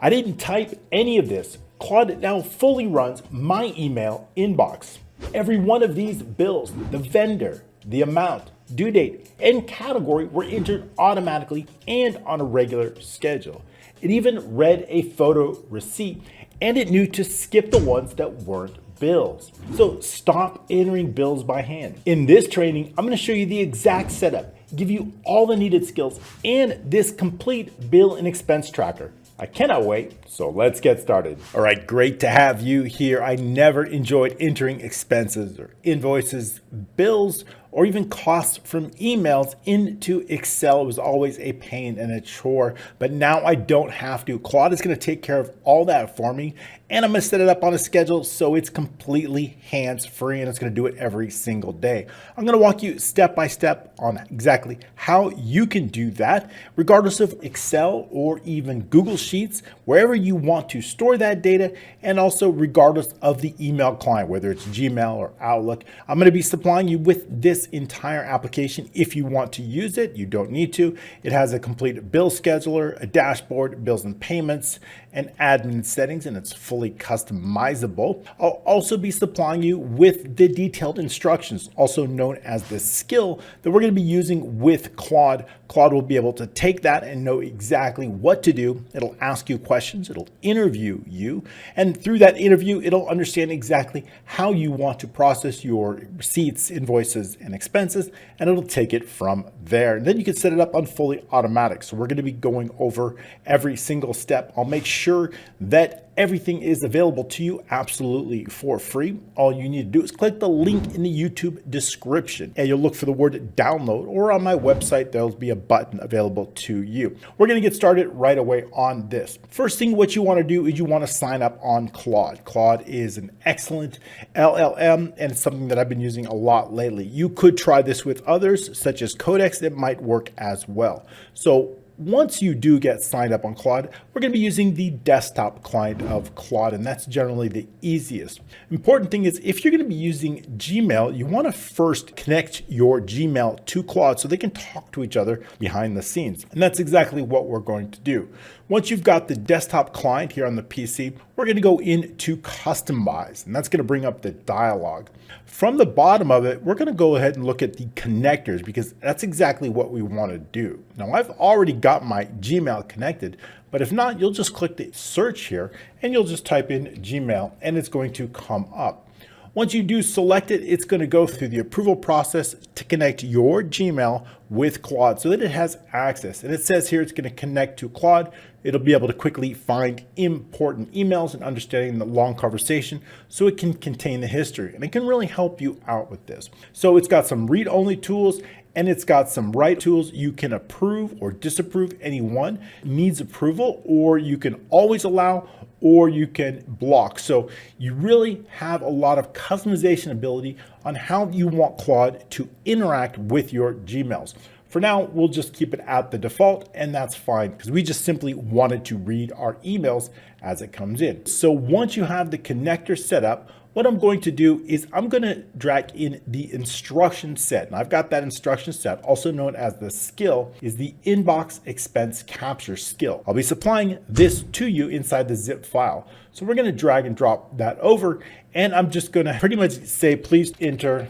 I didn't type any of this. Claude now fully runs my email inbox. Every one of these bills, the vendor, the amount, due date, and category were entered automatically and on a regular schedule. It even read a photo receipt, and it knew to skip the ones that weren't bills. So stop entering bills by hand. In this training, I'm going to show you the exact setup, give you all the needed skills, and this complete bill and expense tracker. I cannot wait, so let's get started. All right, great to have you here. I never enjoyed entering expenses or invoices, bills, or even costs from emails into Excel. It was always a pain and a chore, but now I don't have to. Claude is going to take care of all that for me, and I'm going to set it up on a schedule so it's completely hands-free, and it's going to do it every single day. I'm going to walk you step by step on exactly how you can do that, regardless of Excel or even Google Sheets, wherever you want to store that data, and also regardless of the email client, whether it's Gmail or Outlook. I'm going to be supplying you with this entire application. If you want to use it, you don't need to. It has a complete bill scheduler, a dashboard, bills and payments, and admin settings, and it's fully customizable. I'll also be supplying you with the detailed instructions, also known as the skill that we're going to be using with Claude. Claude will be able to take that and know exactly what to do. It'll ask you questions, it'll interview you, and through that interview, it'll understand exactly how you want to process your receipts, invoices, and expenses, and it'll take it from there. And then you can set it up on fully automatic. So we're going to be going over every single step. I'll make sure that everything is available to you absolutely for free. All you need to do is click the link in the YouTube description, and you'll look for the word download, or on my website, there'll be a button available to you. We're going to get started right away on this. First thing, what you want to do is you want to sign up on Claude. Claude is an excellent LLM, and it's something that I've been using a lot lately. You could try this with others, such as Codex. It might work as well. So once you do get signed up on Claude, we're going to be using the desktop client of Claude, and that's generally the easiest. Important thing is, if you're going to be using Gmail, you want to first connect your Gmail to Claude so they can talk to each other behind the scenes. And that's exactly what we're going to do. Once you've got the desktop client here on the PC, we're going to go into Customize, and that's going to bring up the dialog. From the bottom of it, we're going to go ahead and look at the connectors, because that's exactly what we want to do. Now, I've already got my Gmail connected, but if not, you'll just click the search here and you'll just type in Gmail and it's going to come up. Once you do select it, it's going to go through the approval process to connect your Gmail with Claude so that it has access. And it says here it's going to connect to Claude. It'll be able to quickly find important emails and understanding the long conversation so it can contain the history. And it can really help you out with this. So it's got some read-only tools, and it's got some write tools. You can approve or disapprove any one. Needs approval, or you can always allow, or you can block. So you really have a lot of customization ability on how you want Claude to interact with your Gmails. For now, we'll just keep it at the default, and that's fine because we just simply wanted to read our emails as it comes in. So once you have the connector set up, what I'm going to do is I'm going to drag in the instruction set. And I've got that instruction set, also known as the skill, is the inbox expense capture skill. I'll be supplying this to you inside the zip file. So we're going to drag and drop that over, and I'm just going to pretty much say, please enter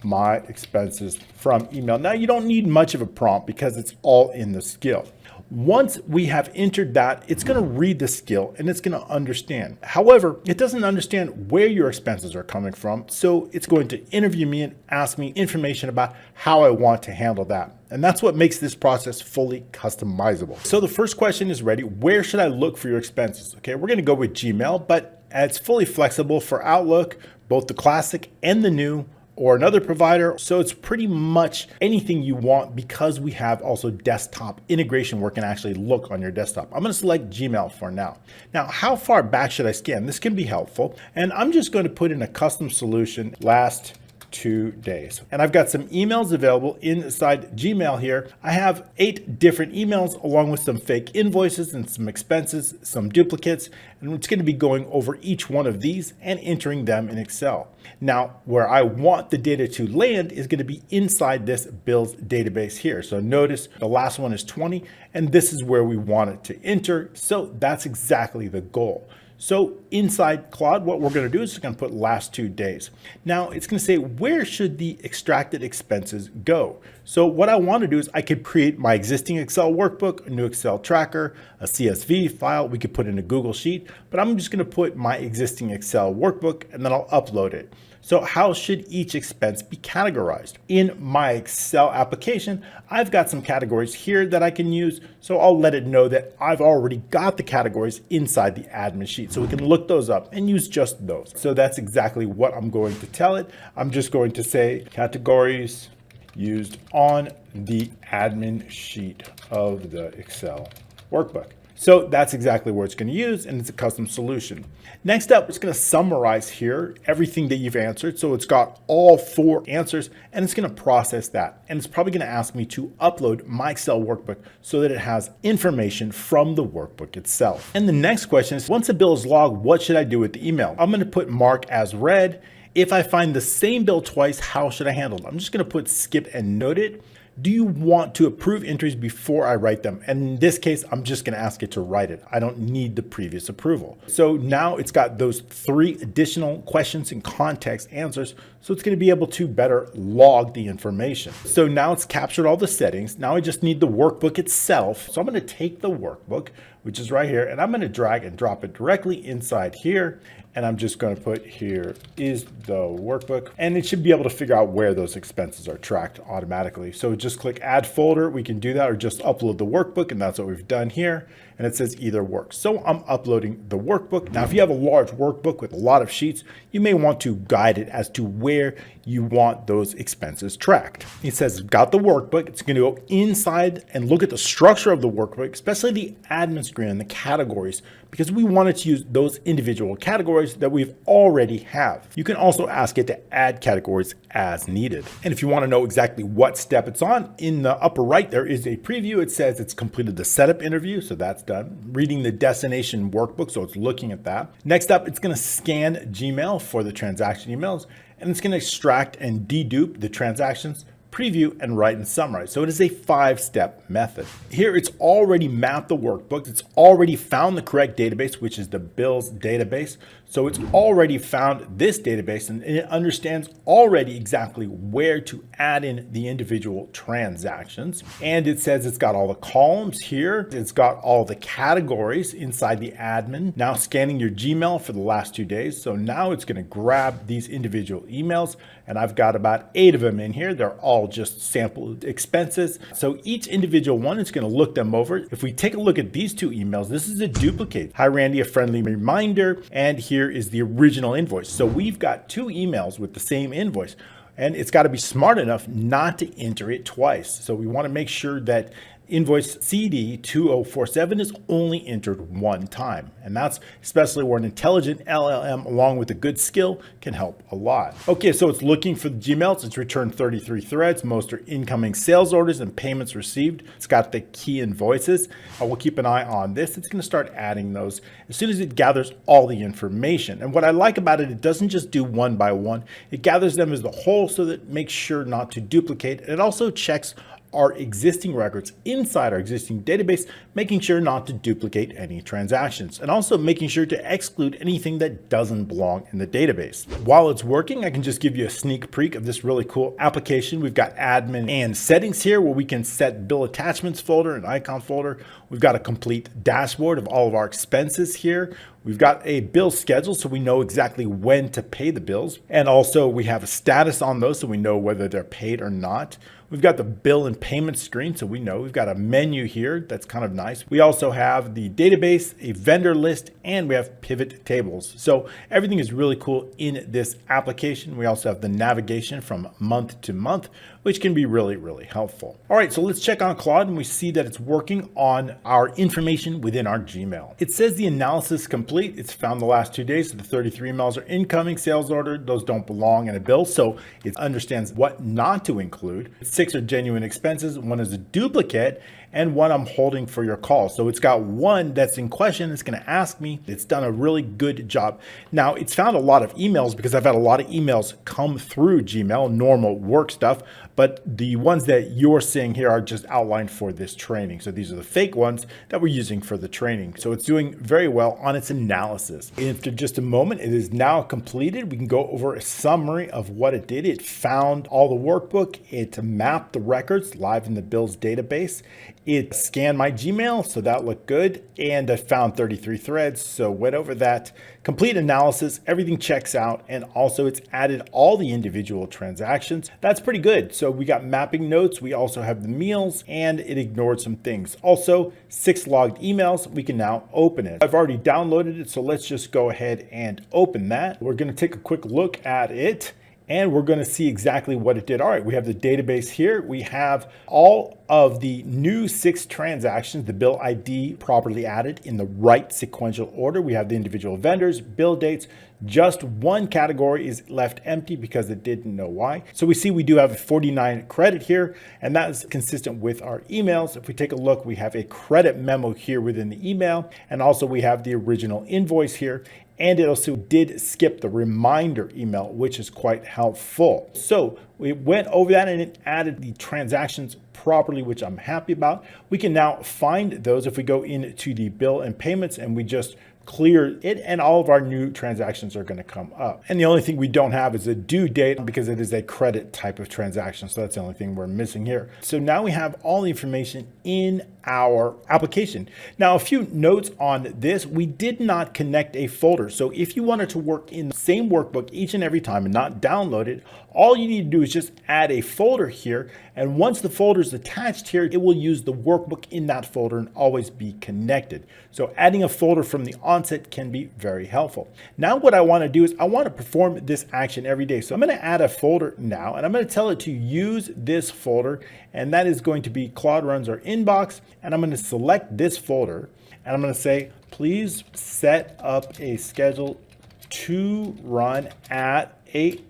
my expenses from email. Now, you don't need much of a prompt because it's all in the skill. Once we have entered that, it's going to read the skill and it's going to understand. However, it doesn't understand where your expenses are coming from. So it's going to interview me and ask me information about how I want to handle that. And that's what makes this process fully customizable. So the first question is ready. Where should I look for your expenses? Okay, we're going to go with Gmail, but it's fully flexible for Outlook, both the classic and the new, or another provider. So it's pretty much anything you want because we have also desktop integration where it can actually look on your desktop. I'm going to select Gmail for now. Now, how far back should I scan? This can be helpful. And I'm just going to put in a custom solution, last 2 days. And I've got some emails available inside Gmail here. I have 8 different emails along with some fake invoices and some expenses, some duplicates, and it's going to be going over each one of these and entering them in Excel. Now, where I want the data to land is going to be inside this bills database here. So notice the last one is 20, and this is where we want it to enter. So that's exactly the goal. So inside Claude, what we're going to do is we're going to put last 2 days. Now it's going to say, where should the extracted expenses go? So what I want to do is I could create my existing Excel workbook, a new Excel tracker, a CSV file. We could put in a Google Sheet, but I'm just going to put my existing Excel workbook and then I'll upload it. So how should each expense be categorized? In my Excel application, I've got some categories here that I can use. So I'll let it know that I've already got the categories inside the admin sheet. So we can look those up and use just those. So that's exactly what I'm going to tell it. I'm just going to say categories used on the admin sheet of the Excel workbook. So that's exactly where it's going to use, and it's a custom solution. Next up, it's going to summarize here everything that you've answered. So it's got all 4 answers, and it's going to process that. And it's probably going to ask me to upload my Excel workbook so that it has information from the workbook itself. And the next question is, once a bill is logged, what should I do with the email? I'm going to put mark as read. If I find the same bill twice, how should I handle it? I'm just going to put skip and note it. Do you want to approve entries before I write them? And in this case, I'm just going to ask it to write it. I don't need the previous approval. So now it's got those 3 additional questions and context answers. So it's going to be able to better log the information. So now it's captured all the settings. Now I just need the workbook itself. So I'm going to take the workbook, which is right here, and I'm going to drag and drop it directly inside here. And I'm just going to put here is the workbook, and it should be able to figure out where those expenses are tracked automatically. So just click add folder. We can do that, or just upload the workbook. And that's what we've done here. And it says either works. So I'm uploading the workbook. Now, if you have a large workbook with a lot of sheets, you may want to guide it as to where you want those expenses tracked. It says got the workbook. It's going to go inside and look at the structure of the workbook, especially the admin screen and the categories, because we wanted to use those individual categories that we've already have. You can also ask it to add categories as needed. And if you want to know exactly what step it's on, in the upper right, there is a preview. It says it's completed the setup interview. So that's done. Reading the destination workbook. So it's looking at that. Next up, it's going to scan Gmail for the transaction emails, and it's going to extract and dedupe the transactions, preview, and write and summarize. So it is a 5-step method. Here it's already mapped the workbook. It's already found the correct database, which is the bills database. So it's already found this database, and it understands already exactly where to add in the individual transactions. And it says it's got all the columns here. It's got all the categories inside the admin. Now scanning your Gmail for the last 2 days. So now it's going to grab these individual emails, and I've got about 8 of them in here. They're all just sample expenses. So each individual one is going to look them over. If we take a look at these 2 emails, this is a duplicate. Hi, Randy, a friendly reminder. And here is the original invoice. So we've got 2 emails with the same invoice, and it's got to be smart enough not to enter it twice. So we want to make sure that invoice CD 2047 is only entered one time. And that's especially where an intelligent LLM along with a good skill can help a lot. Okay, so it's looking for the Gmails. It's returned 33 threads. Most are incoming sales orders and payments received. It's got the key invoices. I will keep an eye on this. It's going to start adding those as soon as it gathers all the information. And what I like about it, it doesn't just do one by one. It gathers them as the whole so that it makes sure not to duplicate. It also checks our existing records inside our existing database, making sure not to duplicate any transactions, and also making sure to exclude anything that doesn't belong in the database. While it's working, I can just give you a sneak peek of this really cool application. We've got admin and settings here where we can set bill attachments folder and icon folder. We've got a complete dashboard of all of our expenses here. We've got a bill schedule so we know exactly when to pay the bills. And also we have a status on those so we know whether they're paid or not. We've got the bill and payment screen so we know. We've got a menu here that's kind of nice. We also have the database, a vendor list, and we have pivot tables. So everything is really cool in this application. We also have the navigation from month to month, which can be really, really helpful. All right, so let's check on Claude, and we see that it's working on our information within our Gmail. It says the analysis complete. complete. It's found the last 2 days. So the 33 emails are incoming, sales order. Those don't belong in a bill. So it understands what not to include. 6 are genuine expenses. 1 is a duplicate, and 1 I'm holding for your call. So it's got 1 that's in question. It's going to ask me. It's done a really good job. Now, it's found a lot of emails because I've had a lot of emails come through Gmail, normal work stuff, but the ones that you're seeing here are just outlined for this training. So these are the fake ones that we're using for the training. So it's doing very well on its analysis. After just a moment, it is now completed. We can go over a summary of what it did. It found all the workbook. It mapped the records live in the bills database. It scanned my Gmail, so that looked good. And I found 33 threads, so went over that. Complete analysis, everything checks out. And also it's added all the individual transactions. That's pretty good. So we got mapping notes. We also have the meals, and it ignored some things. Also 6 logged emails. We can now open it. I've already downloaded it, so let's just go ahead and open that. We're going to take a quick look at it, and we're going to see exactly what it did. All right, we have the database here. We have all of the new 6 transactions, the bill ID properly added in the right sequential order. We have the individual vendors, bill dates. Just 1 category is left empty because it didn't know why. So we see we do have a 49 credit here, and that is consistent with our emails. If we take a look, we have a credit memo here within the email, and also we have the original invoice here. And it also did skip the reminder email, which is quite helpful. So we went over that and it added the transactions properly, which I'm happy about. We can now find those if we go into the bill and payments and we just clear it, and all of our new transactions are going to come up. And the only thing we don't have is a due date because it is a credit type of transaction. So that's the only thing we're missing here. So now we have all the information in our application. Now, a few notes on this. We did not connect a folder. So if you wanted to work in the same workbook each and every time and not download it, all you need to do is just add a folder here. And once the folder is attached here, it will use the workbook in that folder and always be connected. So adding a folder from the onset can be very helpful. Now what I want to do is I want to perform this action every day. So I'm going to add a folder now, and I'm going to tell it to use this folder, and that is going to be Claude runs our inbox. And I'm going to select this folder, and I'm going to say, please set up a schedule to run at 8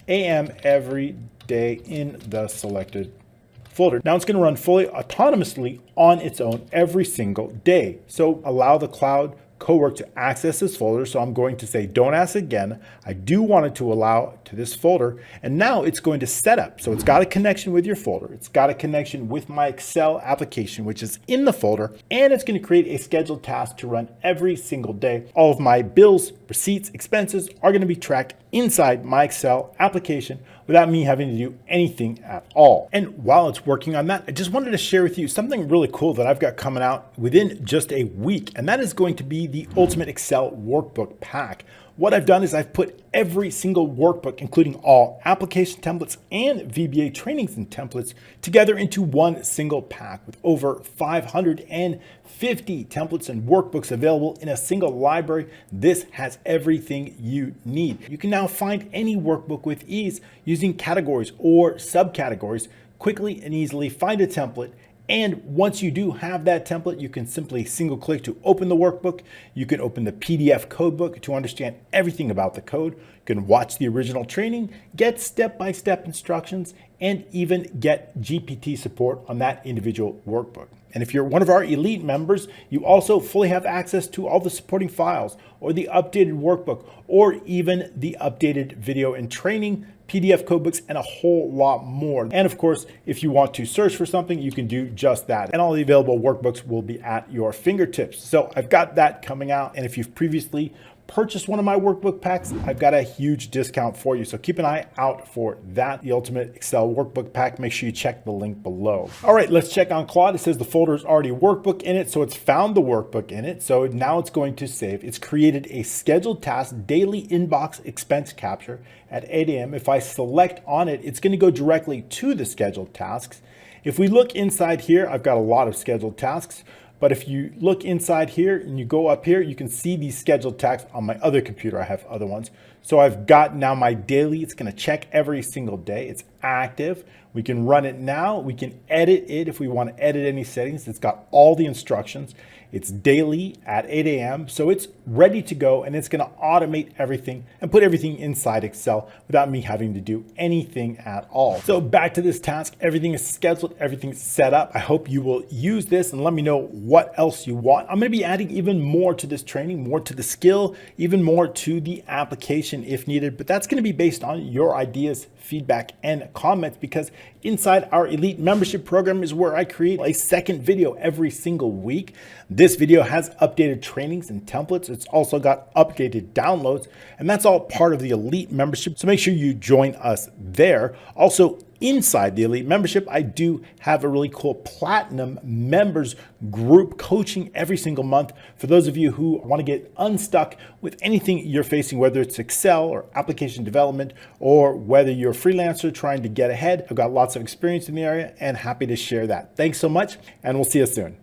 a.m. every day in the selected folder. Now it's going to run fully autonomously on its own every single day. So allow the Cloud Cowork to access this folder. So I'm going to say, don't ask again. I do want it to allow to this folder. And now it's going to set up. So it's got a connection with your folder. It's got a connection with my Excel application, which is in the folder. And it's going to create a scheduled task to run every single day. All of my bills, receipts, expenses are going to be tracked inside my Excel application without me having to do anything at all. And while it's working on that, I just wanted to share with you something really cool that I've got coming out within just a week, and that is going to be the Ultimate Excel Workbook Pack. What I've done is I've put every single workbook, including all application templates and VBA trainings and templates, together into one single pack with over 550 templates and workbooks available in a single library. This has everything you need. You can now find any workbook with ease using categories or subcategories. Quickly and easily find a template. And once you do have that template, you can simply single click to open the workbook. You can open the PDF codebook to understand everything about the code. You can watch the original training, get step-by-step instructions, and even get GPT support on that individual workbook. And if you're one of our elite members, you also fully have access to all the supporting files or the updated workbook or even the updated video and training, PDF codebooks, and a whole lot more. And of course, if you want to search for something, you can do just that. And all the available workbooks will be at your fingertips. So I've got that coming out. And if you've previously purchased one of my workbook packs, I've got a huge discount for you. So keep an eye out for that, the Ultimate Excel Workbook Pack. Make sure you check the link below. All right, let's check on Claude. It says the folder is already a workbook in it. So it's found the workbook in it. So now it's going to save. It's created a scheduled task daily inbox expense capture at 8 a.m. If I select on it, it's going to go directly to the scheduled tasks. If we look inside here, I've got a lot of scheduled tasks. But if you look inside here and you go up here, you can see these scheduled tasks on my other computer. I have other ones. So I've got now my daily. It's going to check every single day. It's active. We can run it now. We can edit it if we want to edit any settings. It's got all the instructions. It's daily at 8 a.m. So it's ready to go, and it's going to automate everything and put everything inside Excel without me having to do anything at all. So back to this task. Everything is scheduled. Everything's set up. I hope you will use this and let me know what else you want. I'm going to be adding even more to this training, more to the skill, even more to the application if needed. But that's going to be based on your ideas, feedback, and comments, because inside our elite membership program is where I create a second video every single week. This video has updated trainings and templates. It's also got updated downloads, and that's all part of the elite membership. So make sure you join us there. Also, inside the elite membership, I do have a really cool platinum members group coaching every single month for those of you who want to get unstuck with anything you're facing, whether it's Excel or application development, or whether you're a freelancer trying to get ahead. I've got lots of experience in the area and happy to share that. Thanks so much, and we'll see you soon.